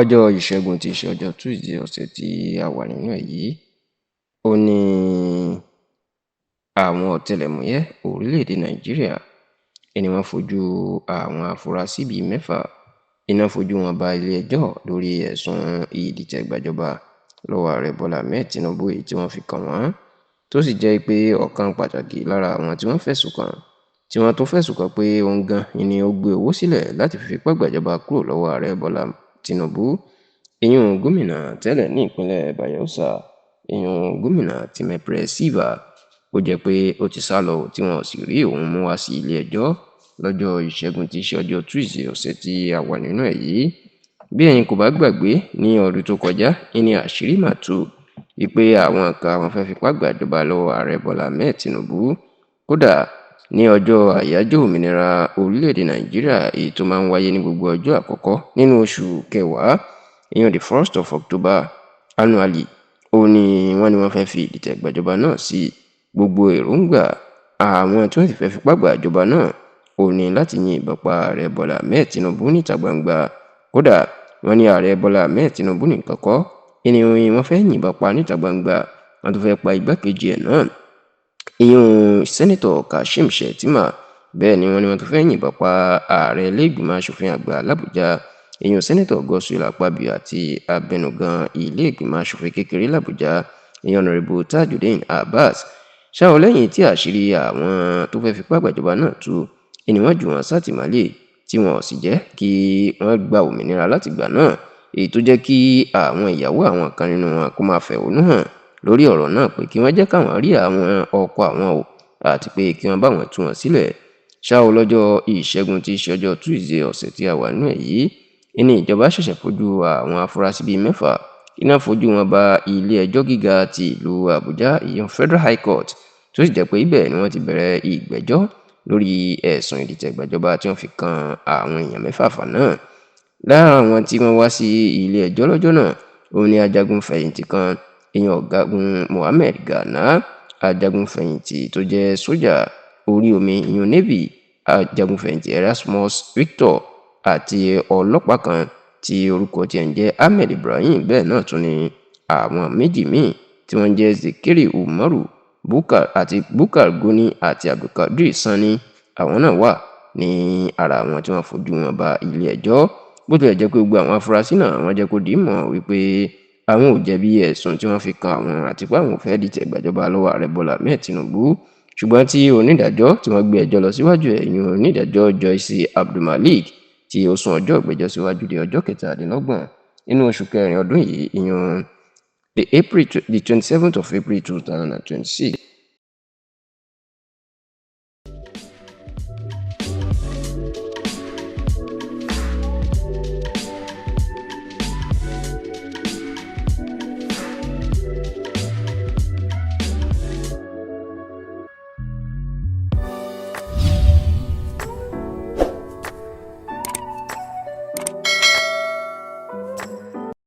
Ọjọ́ Ìṣẹ́gun tí í ṣe ọjọ́ Tuesday ọ̀sẹ̀ tí a wà nínú ẹ̀ yìí, ó ní àwọn ọ̀tẹlẹ̀múyẹ́ orílẹ̀-èdè Nàìjíríà ni wọ́n fojú àwọn afurasí bíi 6 fojú wọn ba ilé-ẹjọ́ lórí ẹ̀sùn ìdìtẹ̀gbàjọba lọ́wọ́ Ààrẹ Bọ́lá Ahmed Tinubu èyí tí wọ́n fi kàn wọ́n, tó sì jẹ́ pé ọ̀kan pàtàkì lára àwọn tí wọ́n fẹ̀sùn kàn tó fẹ̀sùn kàn pé òun gan ni ó gbé owó sílẹ̀ láti fi fipá gbàjọba kúrò lọ́wọ́ Ààrẹ Bọ́lá Tinubu, ìyún gómìnà tẹ́lẹ̀ ní ìpínlẹ̀ Bayelsa, ìyún gómìnà Timepre-Silva, ó jẹ́ pé ó ti sá lọ tí wọn ò sì rí òun mú wá sí ilé-ẹjọ́ lọ́jọ́ Ìṣẹ́gun tí í ṣe ọjọ́ Tuesday ọ̀sẹ̀ tí a wà nínú ẹ̀ yìí. Bí ẹ̀yin kò bá gbàgbé, ní ọdún tó kọjá ní àṣírí mà tú wípé àwọn kan wọ́n fẹ́ fipá gbàjọba lọ́wọ́ Ààrẹ Bọ́lá Ahmed Tinubu. Kódà ní ọjọ́ àyájọ́ òmìnira orílẹ̀-èdè Nàìjíríà èyí tó máa ń wáyé ní gbogbo ọjọ́ àkọ́kọ́ nínú oṣù kẹwàá, ìyún the 1st of October annually, ó ní wọ́n fẹ́ fi ìdìtẹ̀gbàjọba náà sí gbogbo èròǹgbà àwọn tí wọ́n sì fẹ́ fipá gbàjọba náà ó ní láti yin ìbọn pa Ààrẹ Bọ́lá Ahmed Tinubu níta gbangba. Kódà wọ́n ní Ààrẹ Bọ́lá Ahmed Tinubu nìkan kọ́ ni wọ́n fẹ́ yìnbọn pa níta gbangba, wọ́n tún fẹ́ pa igbákejì ẹ̀ náà, ìyún sẹ́nitọ̀ Kashim Shettima. Bẹ́ẹ̀ ni wọ́n tún fẹ́ yìnbọn pa ààrẹ ilé-ìgbìmọ̀ asòfin àgbà l'Àbújá, ìyún sẹ́nitọ̀ Godswill Akpabio àti abẹnugan ilé-ìgbìmọ̀ asòfin kékeré l'Àbújá, ìyún Honorable Tajudeen Abbas. Ṣá o, lẹ́yìn tí àṣírí àwọn tó fẹ́ fipá gbàjọba náà tú, ni wọ́n jù wọ́n sátìmọ́lé tí wọn ò sì jẹ́ kí wọ́n gba òmìnira láti gbà náà, èyí tó jẹ́ kí àwọn ìyàwó àwọn kan nínú wọn kó máa fẹ̀hónú hàn lórí ọ̀rọ̀ náà pé kí wọ́n jẹ́ káwọn rí àwọn ọkọ àwọn o, àti pé kí wọ́n bá wọn tú wọn sílẹ̀. Ṣá o, lọ́jọ́ Ìṣẹ́gun tí í ṣe ọjọ́ Tuesday ọ̀sẹ̀ tí a wà nínú ẹ̀ yìí, ní ìjọba ṣẹ̀ṣẹ̀ fojú àwọn afurasí bíi 6 fojú wọn ba ilé-ẹjọ́ gíga ti ìlú Àbújá, ìyún Federal High Court, tó sì jẹ́ pé ibẹ̀ ni wọ́n ti bẹ̀rẹ̀ ìgbẹ́jọ́ lórí ẹ̀sùn ìdìtẹ̀gbàjọba tí wọ́n fi kan àwọn èèyàn 6 náà. Lára àwọn tí wọ́n wá sí ilé-ẹjọ́ lọ́jọ́ náà, òun ni ajagun fẹ̀yìntì kan, ìyún ọ̀gágun Mohammed Gana, ajagun fẹ̀yìntì tó jẹ́ sójà orí omi, ìyún Navy, ajagun fẹ̀yìntì Erasmus Victor, àti ọlọ́pàá kan tí orúkọ tiẹ̀ ń jẹ́ Ahmed Ibrahim. Bẹ́ẹ̀ náà tún ni àwọn méjì míì tí wọ́n jẹ́ Zikiri Umaru àti Bukar Goni àti Abdulkadir Sani, àwọn náà wà ní ara àwọn tí wọ́n fojú wọn ba ilé-ẹjọ́. Bó tilẹ̀ jẹ́ pé gbogbo àwọn afurasí náà wọ́n jẹ́ kó di mọ̀ wípé àwọn ò jẹ̀bi ẹ̀sùn tí wọ́n fi kan àwọn àti pé àwọn ò fẹ́ dìtẹ̀gbàjọba lọ́wọ́ Ààrẹ Bọ́lá Ahmed Tinubu. Ṣùgbọ́n tí onídàájọ́ tí wọ́n gbé ẹjọ́ lọ síwájú ẹ̀, ìyún onídàájọ́ Joyce Abdulmalik, tí ó sún ọjọ́ ìgbẹ́jọ́ síwájú di ọjọ́ 27 nínú oṣù kẹrin ọdún yìí, ìyún the 27th of April 2026.